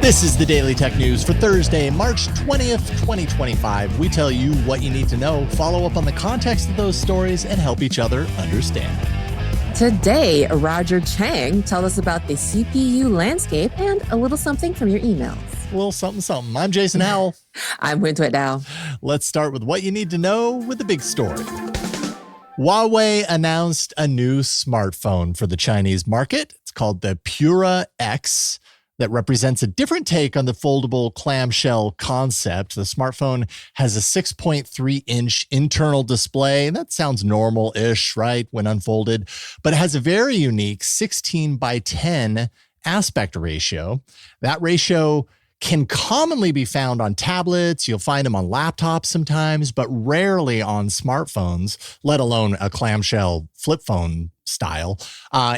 This is the Daily Tech News for Thursday, March 20th, 2025. We tell you what you need to know, follow up on the context of those stories, and help each other understand. Today, Roger Chang tells us about the CPU landscape and a little something from your emails. A little something. I'm Jason Howell. I'm Huyen now. Let's start with what you need to know with the big story. Huawei announced a new smartphone for the Chinese market. It's called the Pura X. That represents a different take on the foldable clamshell concept. The smartphone has a 6.3-inch internal display. That sounds normal-ish, right, when unfolded, but it has a very unique 16:10 aspect ratio. That ratio can commonly be found on tablets. You'll find them on laptops sometimes, but rarely on smartphones, let alone a clamshell flip phone style.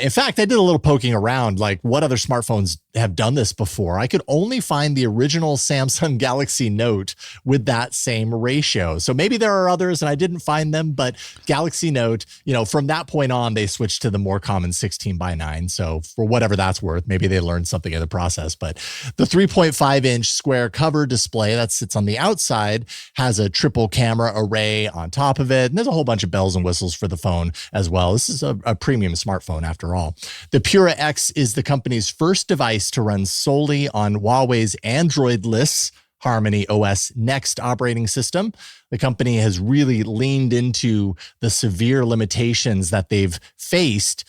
In fact, I did a little poking around, like what other smartphones have done this before. I could only find the original Samsung Galaxy Note with that same ratio. So maybe there are others and I didn't find them, but Galaxy Note, from that point on, they switched to the more common 16:9. So for whatever that's worth, maybe they learned something in the process. But the 3.5-inch square cover display that sits on the outside has a triple camera array on top of it. And there's a whole bunch of bells and whistles for the phone as well. This is a premium smartphone after all. The Pura X is the company's first device to run solely on Huawei's Android-less Harmony OS Next operating system. The company has really leaned into the severe limitations that they've faced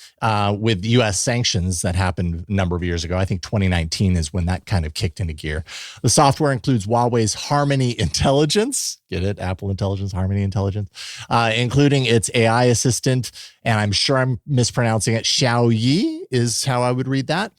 with U.S. sanctions that happened a number of years ago. I think 2019 is when that kind of kicked into gear. The software includes Huawei's Harmony Intelligence. Get it? Apple Intelligence, Harmony Intelligence, including its AI assistant. And I'm sure I'm mispronouncing it. Xiaoyi is how I would read that,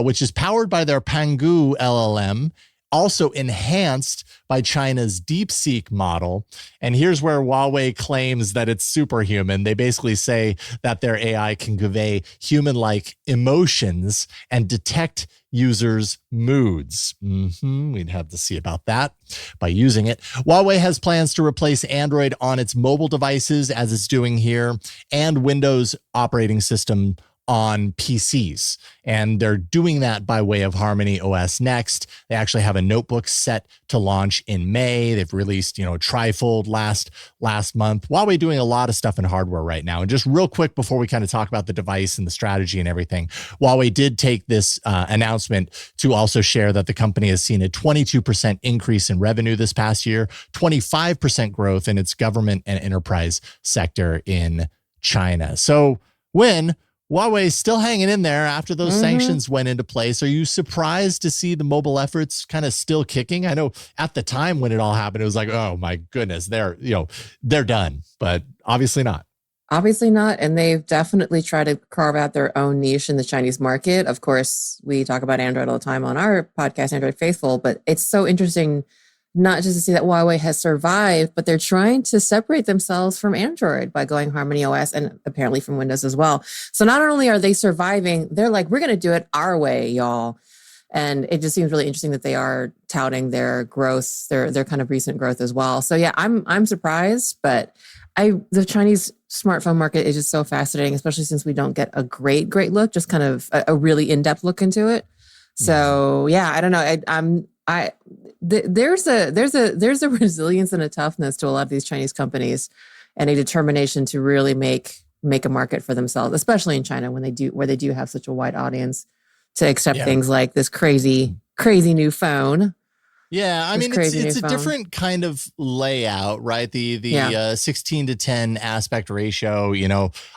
which is powered by their Pangu LLM. Also enhanced by China's DeepSeek model. And here's where Huawei claims that it's superhuman. They basically say that their AI can convey human-like emotions and detect users' moods. We'd have to see about that by using it. Huawei has plans to replace Android on its mobile devices, as it's doing here, and Windows operating system on PCs. And they're doing that by way of Harmony OS Next. They actually have a notebook set to launch in May. They've released, a trifold last month. Huawei doing a lot of stuff in hardware right now. And just real quick before we kind of talk about the device and the strategy and everything, Huawei did take this announcement to also share that the company has seen a 22% increase in revenue this past year, 25% growth in its government and enterprise sector in China. So when Huawei's still hanging in there after those sanctions went into place. Are you surprised to see the mobile efforts kind of still kicking? I know at the time when it all happened, it was like, oh my goodness, they're done, but obviously not. Obviously not. And they've definitely tried to carve out their own niche in the Chinese market. Of course, we talk about Android all the time on our podcast, Android Faithful, but it's so interesting not just to see that Huawei has survived, but they're trying to separate themselves from Android by going Harmony OS and apparently from Windows as well. So not only are they surviving, they're like, we're going to do it our way, y'all. And it just seems really interesting that they are touting their growth, their kind of recent growth as well. So yeah, I'm surprised, but the Chinese smartphone market is just so fascinating, especially since we don't get a great look, just kind of a really in-depth look into it. So yeah, I don't know. There's a resilience and a toughness to a lot of these Chinese companies and a determination to really make a market for themselves, especially in China where they do have such a wide audience to accept things like this crazy new phone. Yeah, I mean, it's a different kind of layout, right? The 16:10 aspect ratio,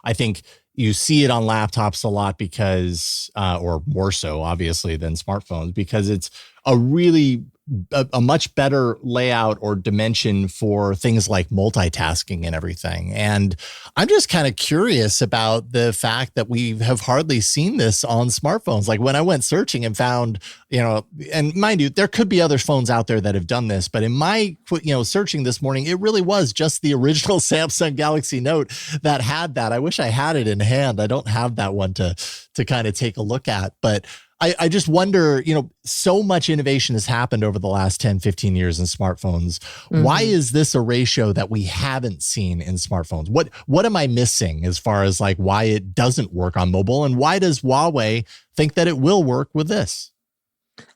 I think you see it on laptops a lot because, or more so obviously than smartphones, because it's a much better layout or dimension for things like multitasking and everything. And I'm just kind of curious about the fact that we have hardly seen this on smartphones. Like when I went searching and found, and mind you, there could be other phones out there that have done this, but in my, searching this morning, it really was just the original Samsung Galaxy Note that had that. I wish I had it in hand. I don't have that one to kind of take a look at, but I just wonder, so much innovation has happened over the last 10, 15 years in smartphones. Mm-hmm. Why is this a ratio that we haven't seen in smartphones? What am I missing as far as like why it doesn't work on mobile? And why does Huawei think that it will work with this?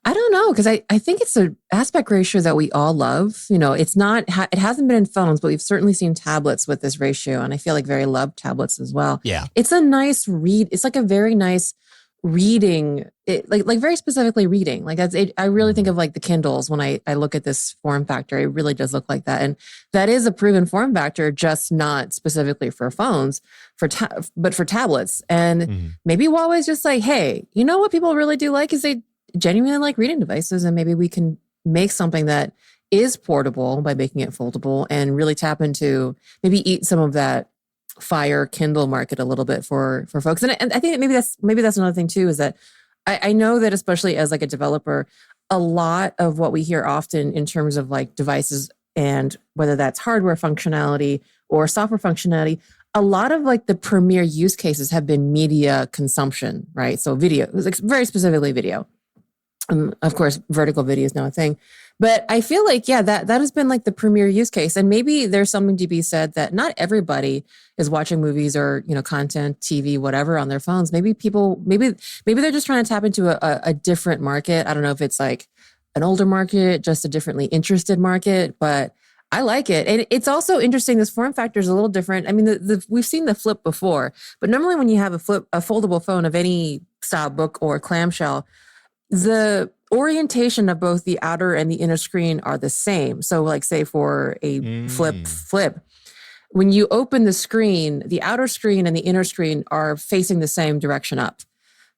I don't know, because I think it's an aspect ratio that we all love. It's not, it hasn't been in phones, but we've certainly seen tablets with this ratio. And I feel like very loved tablets as well. Yeah. It's a nice read. It's like a very nice reading, like very specifically reading. Like that's it. I really think of like the Kindles when I look at this form factor. It really does look like that. And that is a proven form factor, just not specifically for phones, but for tablets. And maybe Huawei's just like, hey, you know what people really do like is they genuinely like reading devices, and maybe we can make something that is portable by making it foldable and really tap into, maybe eat some of that Fire Kindle market a little bit for folks. And I think that maybe that's another thing too, is that I know that especially as like a developer, a lot of what we hear often in terms of like devices, and whether that's hardware functionality or software functionality, a lot of like the premier use cases have been media consumption, right? So video, like very specifically video. Of course, vertical video is now a thing. But I feel like, yeah, that has been like the premier use case. And maybe there's something to be said that not everybody is watching movies or, content, TV, whatever on their phones. Maybe they're just trying to tap into a different market. I don't know if it's like an older market, just a differently interested market, but I like it. And it's also interesting. This form factor is a little different. I mean, we've seen the flip before, but normally when you have a foldable phone of any style, book or clamshell, the orientation of both the outer and the inner screen are the same. So like say for a flip, when you open the screen, the outer screen and the inner screen are facing the same direction up.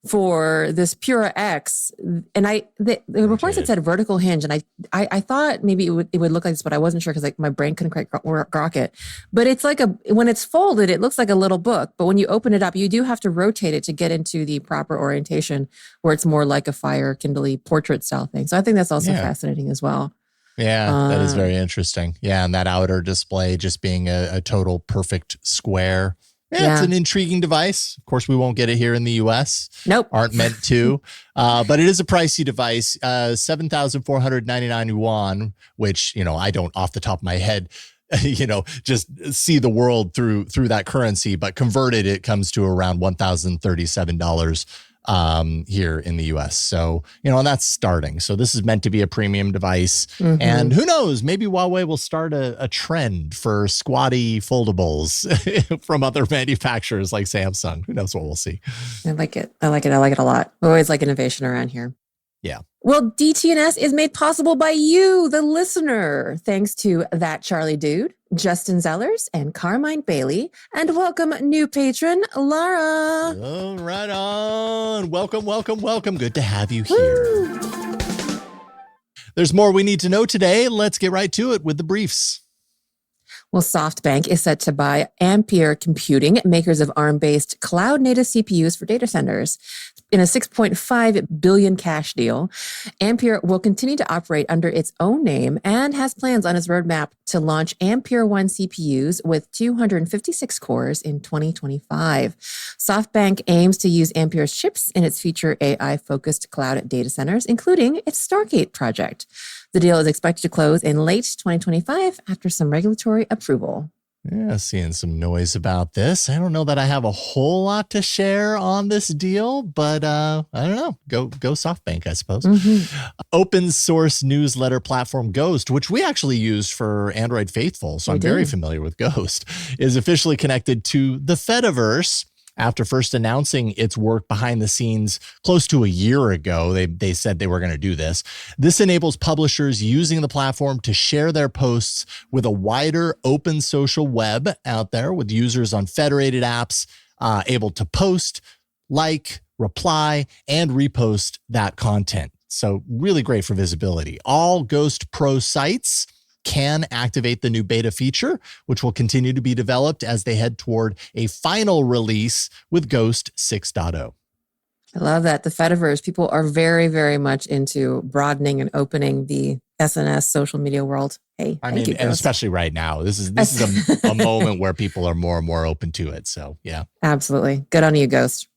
For this Pura X, and the reports that said vertical hinge, and I thought maybe it would look like this, but I wasn't sure because like my brain couldn't quite grok it. But it's like when it's folded, it looks like a little book. But when you open it up, you do have to rotate it to get into the proper orientation, where it's more like a Fire Kindle portrait style thing. So I think that's also fascinating as well. Yeah, that is very interesting. Yeah, and that outer display just being a total perfect square. Yeah, it's an intriguing device. Of course, we won't get it here in the US. Nope. Aren't meant to. But it is a pricey device, 7,499 yuan, which, I don't off the top of my head, just see the world through that currency. But converted, it comes to around $1,037 here in the US. So, and that's starting. So this is meant to be a premium device. And who knows, maybe Huawei will start a trend for squatty foldables from other manufacturers like Samsung. Who knows what we'll see. I like it. I like it a lot. We always like innovation around here. Yeah. Well, DTNS is made possible by you, the listener, thanks to That Charlie Dude, Justin Zellers, and Carmine Bailey. And welcome new patron, Lara. Oh, right on. Welcome. Good to have you here. Woo. There's more we need to know today. Let's get right to it with the briefs. Well, SoftBank is set to buy Ampere Computing, makers of ARM-based cloud-native CPUs for data centers. In a $6.5 billion cash deal, Ampere will continue to operate under its own name and has plans on its roadmap to launch Ampere 1 CPUs with 256 cores in 2025. SoftBank aims to use Ampere's chips in its future AI-focused cloud data centers, including its Stargate project. The deal is expected to close in late 2025 after some regulatory approval. Yeah, seeing some noise about this. I don't know that I have a whole lot to share on this deal, but I don't know. Go SoftBank, I suppose. Open source newsletter platform Ghost, which we actually use for Android Faithful, so I'm very familiar with Ghost, is officially connected to the Fediverse. After first announcing its work behind the scenes close to a year ago, they said they were going to do this. This enables publishers using the platform to share their posts with a wider open social web out there, with users on federated apps able to post, like, reply, and repost that content. So really great for visibility. All Ghost Pro sites can activate the new beta feature, which will continue to be developed as they head toward a final release with Ghost 6.0. I love that. The Fediverse, people are very, very much into broadening and opening the SNS social media world. Hey, I mean, and especially right now, this is a moment where people are more and more open to it. So yeah, absolutely. Good on you, Ghost.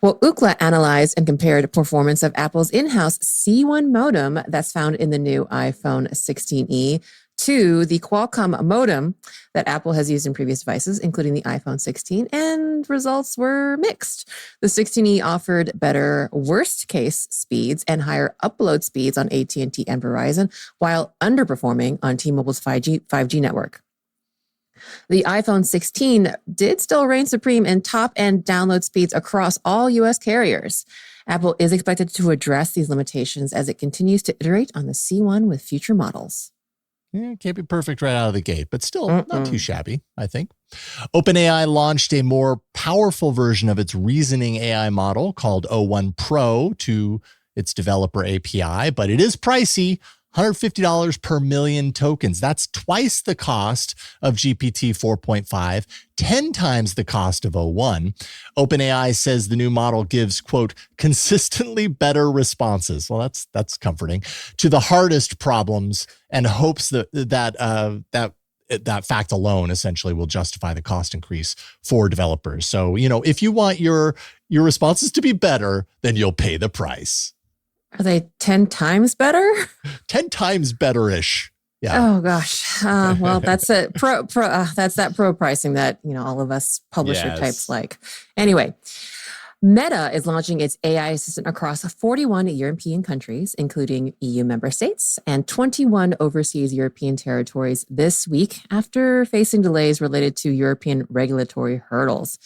Well, Ookla analyzed and compared performance of Apple's in-house C1 modem that's found in the new iPhone 16e to the Qualcomm modem that Apple has used in previous devices, including the iPhone 16, and results were mixed. The 16E offered better worst case speeds and higher upload speeds on AT&T and Verizon, while underperforming on T-Mobile's 5G network. The iPhone 16 did still reign supreme in top-end download speeds across all U.S. carriers. Apple is expected to address these limitations as it continues to iterate on the C1 with future models. Yeah, can't be perfect right out of the gate, but still not too shabby, I think. OpenAI launched a more powerful version of its reasoning AI model called O1 Pro to its developer API, but it is pricey. $150 per million tokens. That's twice the cost of GPT 4.5, 10 times the cost of O1. OpenAI says the new model gives, quote, consistently better responses. Well, that's comforting to the hardest problems, and hopes that fact alone essentially will justify the cost increase for developers. So, if you want your responses to be better, then you'll pay the price. Are they 10 times better? 10 times better-ish. Yeah. Oh gosh. Well, that's it. That's that pro pricing that, all of us publisher types like. Anyway, Meta is launching its AI assistant across 41 European countries, including EU member states and 21 overseas European territories this week after facing delays related to European regulatory hurdles.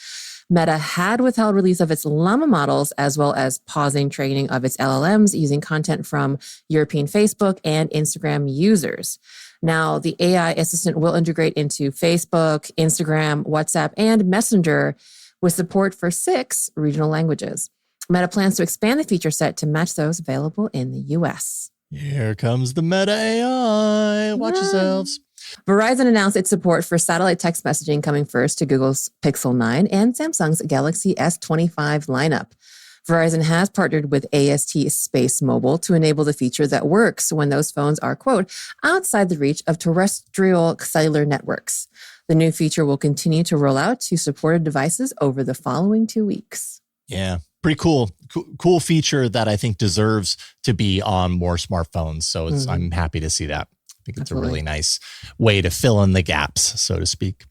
Meta had withheld release of its Llama models, as well as pausing training of its LLMs using content from European Facebook and Instagram users. Now, the AI assistant will integrate into Facebook, Instagram, WhatsApp, and Messenger with support for 6 regional languages. Meta plans to expand the feature set to match those available in the US. Here comes the Meta AI. Watch yourselves. Verizon announced its support for satellite text messaging coming first to Google's Pixel 9 and Samsung's Galaxy S25 lineup. Verizon has partnered with AST Space Mobile to enable the feature that works when those phones are, quote, outside the reach of terrestrial cellular networks. The new feature will continue to roll out to supported devices over the following 2 weeks. Yeah, pretty cool. Cool feature that I think deserves to be on more smartphones. So I'm happy to see that. I think it's a really nice way to fill in the gaps, so to speak.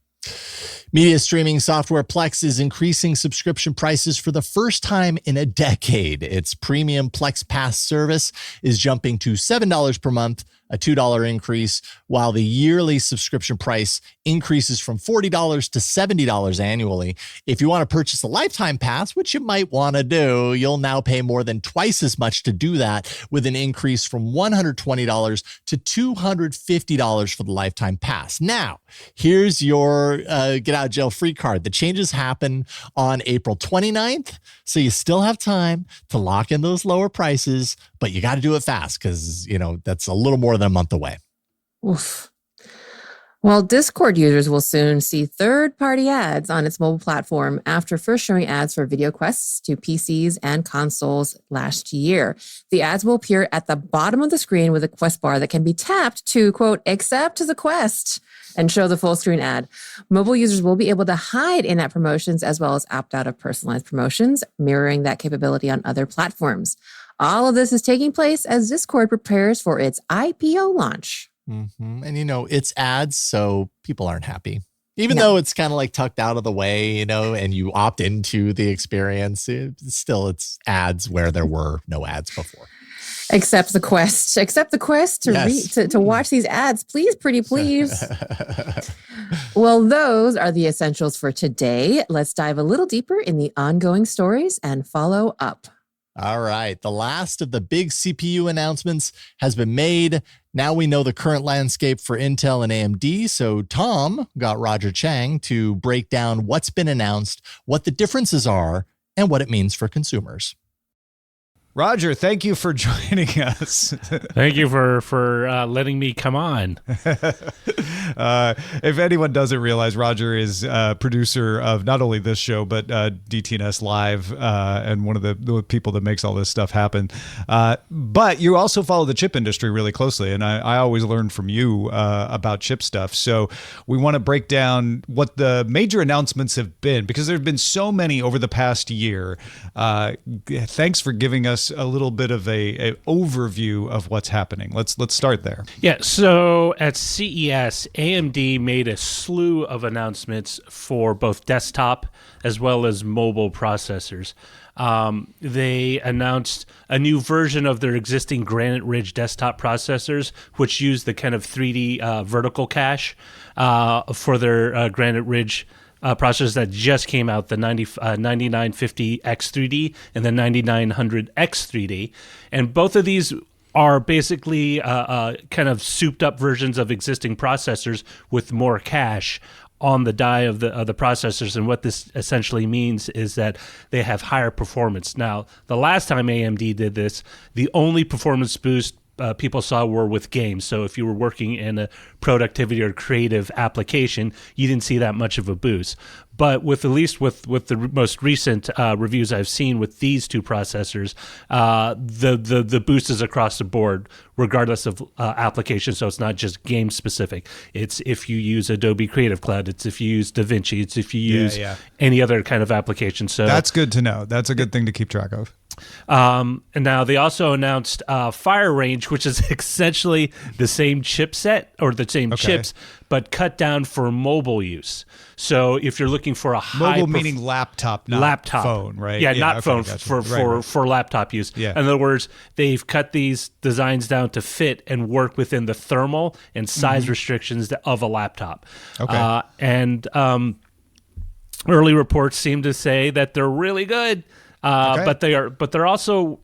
Media streaming software Plex is increasing subscription prices for the first time in a decade. Its premium Plex Pass service is jumping to $7 per month, a $2 increase, while the yearly subscription price increases from $40 to $70 annually. If you want to purchase a lifetime pass, which you might want to do, you'll now pay more than twice as much to do that, with an increase from $120 to $250 for the lifetime pass. Now, here's your get out of jail free card. The changes happen on April 29th, so you still have time to lock in those lower prices, but you got to do it fast because, that's a little more than a month away. Oof. Well, Discord users will soon see third-party ads on its mobile platform after first showing ads for video quests to PCs and consoles last year. The ads will appear at the bottom of the screen with a quest bar that can be tapped to, quote, accept the quest and show the full screen ad. Mobile users will be able to hide in-app promotions as well as opt out of personalized promotions, mirroring that capability on other platforms. All of this is taking place as Discord prepares for its IPO launch. Mm-hmm. And, it's ads, so people aren't happy. Even though it's kind of like tucked out of the way, and you opt into the experience, it's ads where there were no ads before. Accept the quest to watch these ads. Please, pretty please. Well, those are the essentials for today. Let's dive a little deeper in the ongoing stories and follow up. All right. The last of the big CPU announcements has been made. Now we know the current landscape for Intel and AMD. So Tom got Roger Chang to break down what's been announced, what the differences are, and what it means for consumers. Roger, thank you for joining us. Thank you for letting me come on. If anyone doesn't realize, Roger is producer of not only this show, but DTNS Live, and one of the people that makes all this stuff happen. But you also follow the chip industry really closely, and I always learn from you about chip stuff. So we want to break down what the major announcements have been, because there have been so many over the past year. Thanks for giving us a little bit of a overview of what's happening. Let's start there. Yeah, so at CES, AMD made a slew of announcements for both desktop as well as mobile processors. They announced a new version of their existing Granite Ridge desktop processors, which use the kind of 3D vertical cache for their Granite Ridge processors that just came out, the 9950X3D and the 9900X3D. And both of these are basically kind of souped up versions of existing processors with more cache on the die of the processors. And what this essentially means is that they have higher performance. Now, the last time AMD did this, the only performance boost people saw were with games. So if you were working in a productivity or creative application, you didn't see that much of a boost. But with the most recent reviews I've seen with these two processors, the boost is across the board, regardless of application. So it's not just game specific. It's if you use Adobe Creative Cloud, it's if you use DaVinci, it's if you use any other kind of application. So that's good to know. That's a good thing to keep track of. And now they also announced Fire Range, which is essentially the same chipset or the same chips, but cut down for mobile use. So if you're looking for a mobile, meaning laptop, not phone, right? Yeah, not phone, for laptop use. Yeah. In other words, they've cut these designs down to fit and work within the thermal and size restrictions of a laptop. Okay. Early reports seem to say that they're really good. But they're also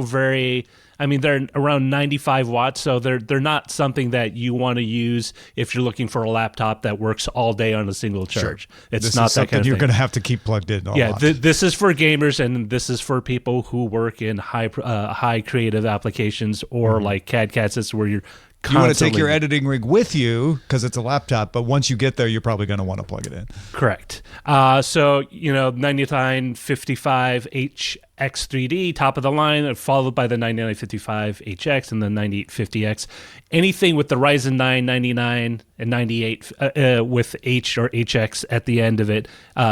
very, I mean, they're around 95 watts, so they're not something that you want to use if you're looking for a laptop that works all day on a single charge. Sure. It's not that kind of thing. You're going to have to keep plugged in. This is for gamers, and this is for people who work in high creative applications or like CAD/CAD, where you're constantly. You want to take your editing rig with you because it's a laptop, but once you get there, you're probably going to want to plug it in. Correct. So 9955HX3D, top of the line, followed by the 9955HX and the 9850X. Anything with the Ryzen 9 99 and 98 with H or HX at the end of it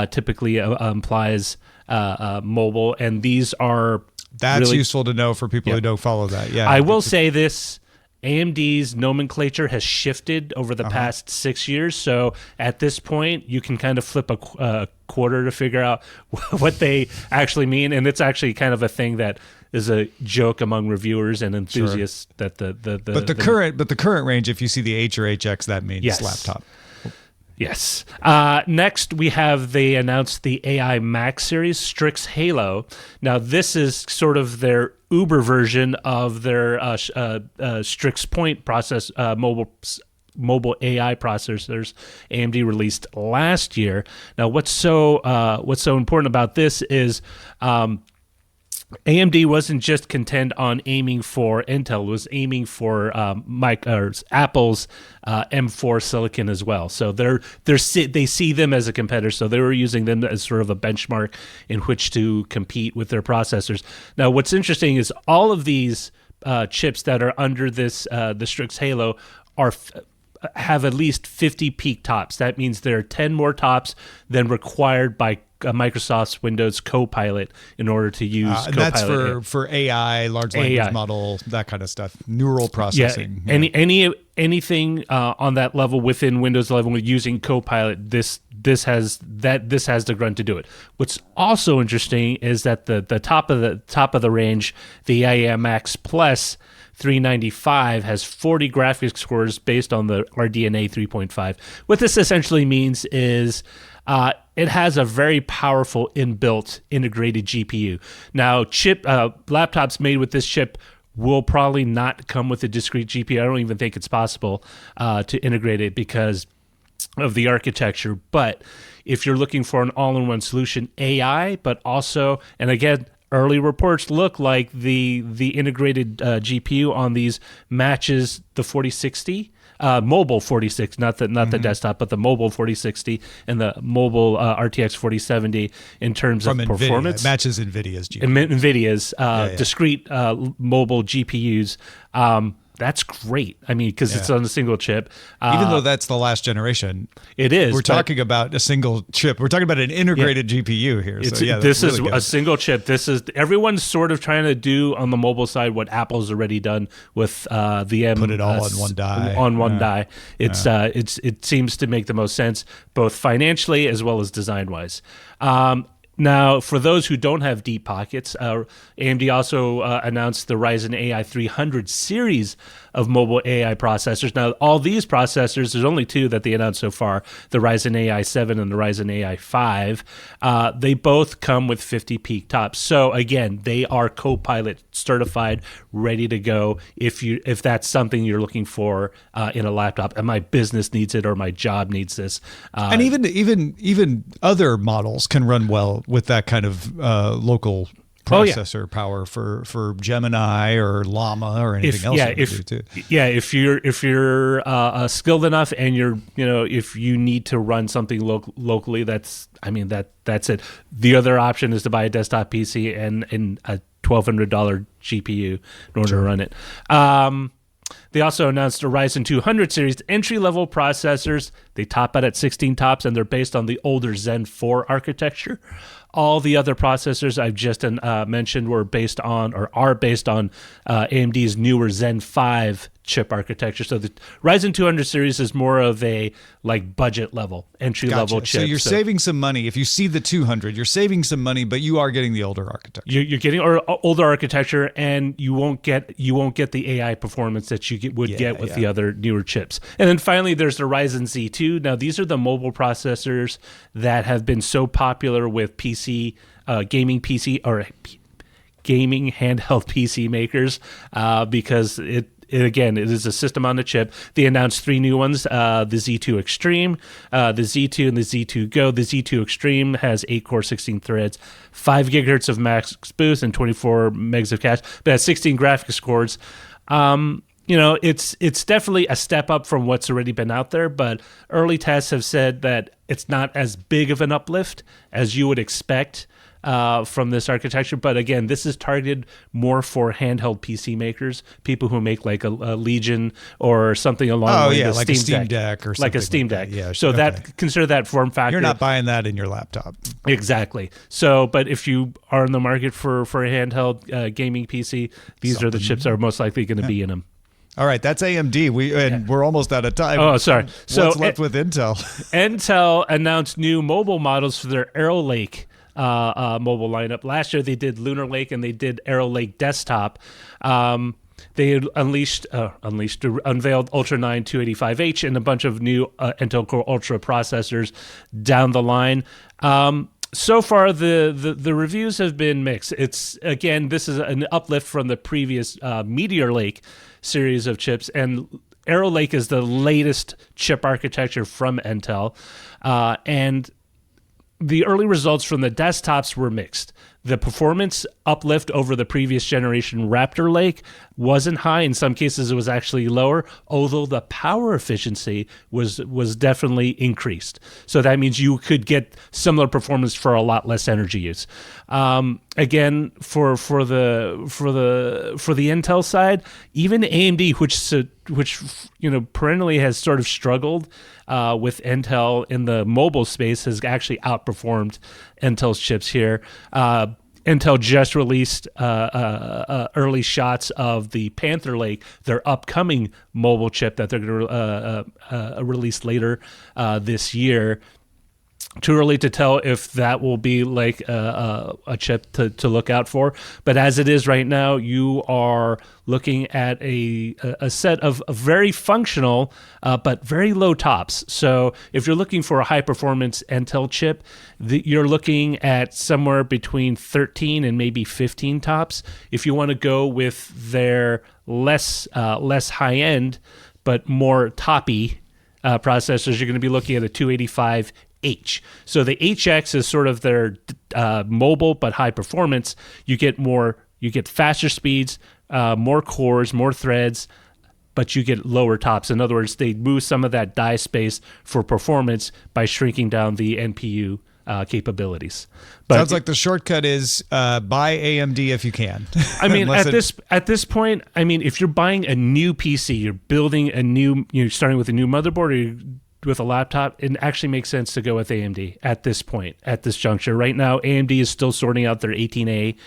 typically implies mobile, and these are really useful to know for people who don't follow that. Yeah, I will say this. AMD's nomenclature has shifted over the past 6 years. So at this point, you can kind of flip a quarter to figure out what they actually mean. And it's actually kind of a thing that is a joke among reviewers and enthusiasts. Sure. That the current range, if you see the H or HX, that means laptop. Yes. Next, they announced the AI Max series, Strix Halo. Now, this is sort of their Uber version of their Strix Point process, mobile AI processors AMD released last year. Now, what's so important about this is AMD wasn't just content on aiming for Intel; it was aiming for Apple's M4 silicon as well. So they see them as a competitor. So they were using them as sort of a benchmark in which to compete with their processors. Now, what's interesting is all of these chips that are under this the Strix Halo have at least 50 peak tops. That means there are 10 more tops than required by Microsoft's Windows Copilot in order to use Copilot. And that's for AI, large language model, that kind of stuff, neural processing. Yeah. Anything on that level within Windows 11 with using Copilot, this has the grunt to do it. What's also interesting is that the top of the range, the AI Max Plus 395 has 40 graphics cores based on the RDNA 3.5. What this essentially means is it has a very powerful inbuilt integrated GPU. Now, laptops made with this chip will probably not come with a discrete GPU. I don't even think it's possible to integrate it because of the architecture. But if you're looking for an all-in-one solution, AI, but also, and again, early reports look like the integrated GPU on these matches the 4060 mobile 4060, not the desktop, but the mobile 4060 and the mobile RTX 4070 in terms From of NVIDIA. performance. It matches NVIDIA's GPU. NVIDIA's discrete mobile GPUs. That's great. I mean, because it's on a single chip. Even though that's the last generation, it is. We're talking about a single chip. We're talking about an integrated GPU here. So this really is good. a single chip. This is everyone's sort of trying to do on the mobile side what Apple's already done with the M. Put it all on one die. On one die. It seems to make the most sense both financially as well as design wise. Now, for those who don't have deep pockets, AMD also announced the Ryzen AI 300 series of mobile AI processors. Now, all these processors, there's only two that they announced so far, the Ryzen AI 7 and the Ryzen AI 5. They both come with 50 peak tops. So, again, they are Copilot certified, ready to go if that's something you're looking for in a laptop, and my business needs it or my job needs this. And even other models can run well with that kind of local processor power for Gemini or Llama or anything else. If you're skilled enough and if you need to run something locally, that's it. The other option is to buy a desktop PC and a $1,200 GPU in order to run it. They also announced a Ryzen 200 series entry-level processors. They top out at 16 tops, and they're based on the older Zen 4 architecture. All the other processors I've just mentioned are based on AMD's newer Zen 5 chip architecture. So the Ryzen 200 series is more of a budget level, entry level chip. So you're saving some money. If you see the 200, you're saving some money, but you are getting the older architecture. You're getting older architecture, and you won't get the AI performance that you would get with the other newer chips. And then finally, there's the Ryzen Z2. Now, these are the mobile processors that have been so popular with gaming handheld PC makers because it is a system on a chip. They announced three new ones, the Z2 Extreme, the Z2, and the Z2 Go. The Z2 Extreme has 8-core, 16 threads, 5 gigahertz of max boost, and 24 megs of cache, but has 16 graphics cores. It's definitely a step up from what's already been out there, but early tests have said that it's not as big of an uplift as you would expect from this architecture. But again, this is targeted more for handheld PC makers, people who make like a Legion or something along the like Steam a Steam Deck or something like a Steam Deck. Yeah, so consider that form factor. You're not buying that in your laptop. Exactly. So, but if you are in the market for a handheld gaming PC, these are the chips that are most likely going to be in them. All right, that's AMD. We're almost out of time. Oh, sorry. What's left with Intel? Intel announced new mobile models for their Arrow Lake mobile lineup. Last year they did Lunar Lake and they did Arrow Lake Desktop. They had unveiled Ultra 9 285H and a bunch of new Intel Core Ultra processors down the line. So far, the reviews have been mixed. This is an uplift from the previous Meteor Lake series of chips, and Arrow Lake is the latest chip architecture from Intel, and the early results from the desktops were mixed. The performance uplift over the previous generation Raptor Lake wasn't high. In some cases, it was actually lower, although the power efficiency was definitely increased. So that means you could get similar performance for a lot less energy use. Again, for the Intel side, even AMD, which perennially has sort of struggled with Intel in the mobile space, has actually outperformed Intel's chips here. Intel just released early shots of the Panther Lake, their upcoming mobile chip that they're going to release later this year. Too early to tell if that will be like a chip to look out for. But as it is right now, you are looking at a set of very functional but very low tops. So if you're looking for a high-performance Intel chip, you're looking at somewhere between 13 and maybe 15 tops. If you want to go with their less high-end but more toppy processors, you're going to be looking at a 285H. So the HX is sort of their mobile but high performance. You get faster speeds, more cores, more threads, but you get lower tops. In other words, they move some of that die space for performance by shrinking down the NPU capabilities. But sounds like the shortcut is buy AMD if you can. I mean, at this point, I mean, if you're buying a new PC, you're starting with a new motherboard, or you're with a laptop, it actually makes sense to go with AMD at this point, at this juncture. Right now, AMD is still sorting out their 18A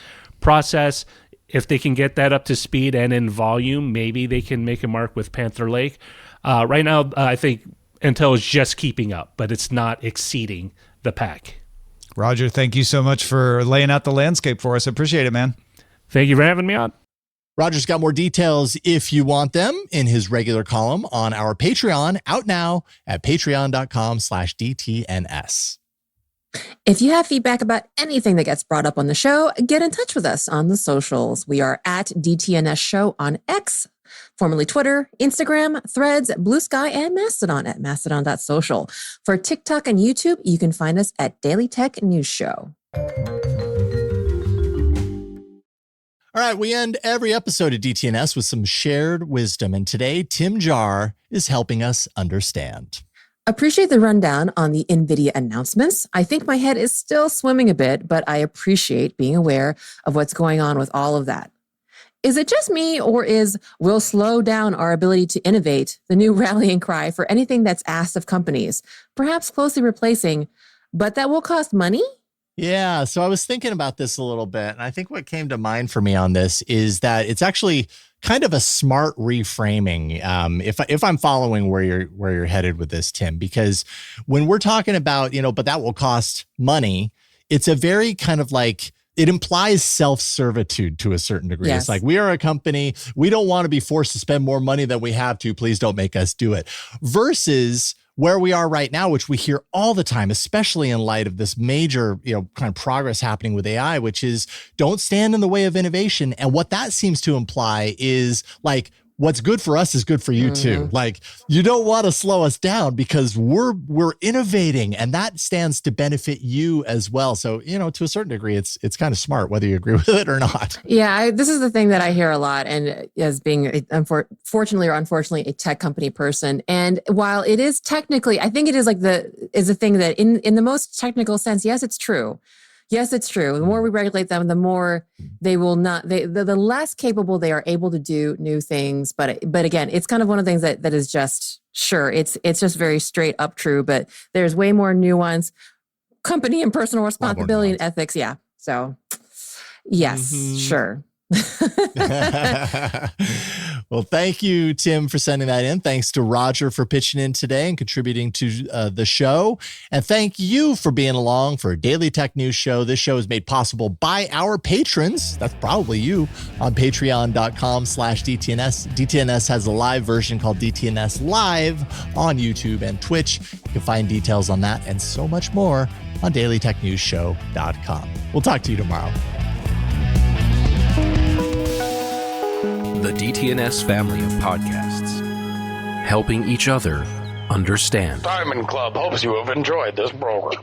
process. If they can get that up to speed and in volume, maybe they can make a mark with Panther Lake. Right now, I think Intel is just keeping up, but it's not exceeding the pack. Roger, thank you so much for laying out the landscape for us. Appreciate it, man. Thank you for having me on. Roger's got more details if you want them in his regular column on our Patreon, out now at patreon.com/DTNS. If you have feedback about anything that gets brought up on the show, get in touch with us on the socials. We are at DTNS Show on X, formerly Twitter, Instagram, Threads, Blue Sky, and Mastodon at mastodon.social. For TikTok and YouTube, you can find us at Daily Tech News Show. All right, we end every episode of DTNS with some shared wisdom, and today Tim Jar is helping us understand. Appreciate the rundown on the NVIDIA announcements. I think my head is still swimming a bit, but I appreciate being aware of what's going on with all of that. Is it just me, or will slow down our ability to innovate the new rallying cry for anything that's asked of companies, perhaps closely replacing, but that will cost money? Yeah, so I was thinking about this a little bit, and I think what came to mind for me on this is that it's actually kind of a smart reframing. If I'm following where you're headed with this, Tim, because when we're talking about, but that will cost money, it's a very kind of like, it implies self-servitude to a certain degree. Yes. It's like, we are a company, we don't want to be forced to spend more money than we have to. Please don't make us do it. Versus where we are right now, which we hear all the time, especially in light of this major, kind of progress happening with AI, which is don't stand in the way of innovation. And what that seems to imply is like, what's good for us is good for you too. Like, you don't want to slow us down because we're innovating, and that stands to benefit you as well. So, to a certain degree, it's kind of smart, whether you agree with it or not. Yeah, this is the thing that I hear a lot, and as being, fortunately or unfortunately, a tech company person. And while it is technically, I think it is is a thing that in the most technical sense, yes, it's true. Yes, it's true. The more we regulate them, the more they will not, the less capable they are able to do new things. But again, it's kind of one of the things that is just, sure, it's just very straight up true, but there's way more nuance, company and personal responsibility and ethics. Yeah. So yes, sure. Well, thank you, Tim, for sending that in. Thanks to Roger for pitching in today and contributing to the show. And thank you for being along for a Daily Tech News Show. This show is made possible by our patrons. That's probably you on patreon.com/DTNS. DTNS has a live version called DTNS Live on YouTube and Twitch. You can find details on that and so much more on dailytechnewsshow.com. We'll talk to you tomorrow. The DTNS family of podcasts, helping each other understand. Diamond Club hopes you have enjoyed this program.